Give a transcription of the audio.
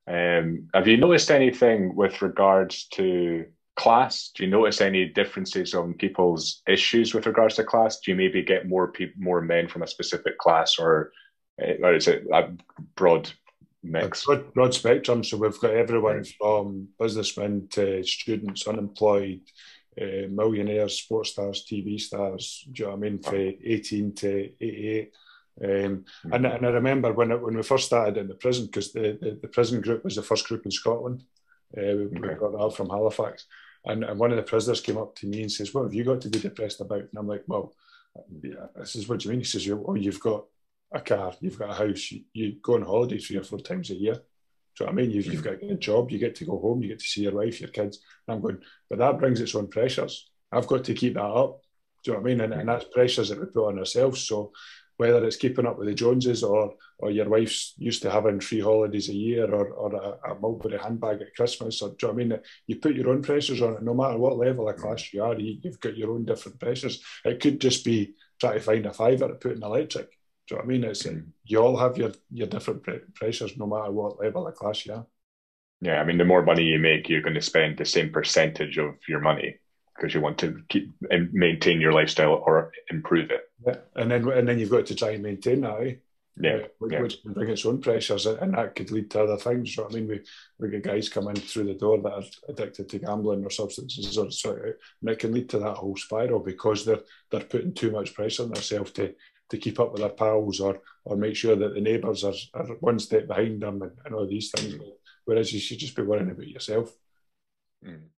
Have you noticed anything with regards to class? Do you notice any differences on people's issues with regards to class? Do you maybe get more people, more men from a specific class, or is it a broad A mix? broad spectrum. So we've got everyone Right. from businessmen to students, unemployed, millionaires, sports stars, TV stars. Do you know what I mean? For Wow. 18 to 88. And, Mhm. and I remember when we first started in the prison, because the prison group was the first group in Scotland. We Okay. brought it up from Halifax. And one of the prisoners came up to me and says, "What have you got to be depressed about?" And I'm like, "Well, yeah." I says, "What do you mean?" He says, "Well, you've got a car, you've got a house, you go on holiday 3 or 4 times a year. Do you know what I mean? You've Mhm. got a job, you get to go home, you get to see your wife, your kids." And I'm going, "But that brings its own pressures. I've got to keep that up." Do you know what I mean? And Mhm. that's pressures that we put on ourselves. So whether it's keeping up with the Joneses, or your wife's used to having 3 holidays a year, or a Mulberry handbag at Christmas, or do you know what I mean? You put your own pressures on it, no matter what level of Mhm. class you are, you've got your own different pressures. It could just be trying to find a fiver to put in electric. Do you know what I mean? Mhm. You all have your different pressures, no matter what level of class you are. Yeah, I mean, the more money you make, you're going to spend the same percentage of your money because you want to keep and maintain your lifestyle or improve it. Yeah. And then you've got to try and maintain that, eh? Yeah, yeah. Which can bring its own pressures, and that could lead to other things. You know what I mean? We get guys coming through the door that are addicted to gambling or substances, and it can lead to that whole spiral because they're putting too much pressure on themselves to keep up with their pals, or make sure that the neighbours are one step behind them, and all these things. Mhm. Whereas you should just be worrying about yourself. Mhm.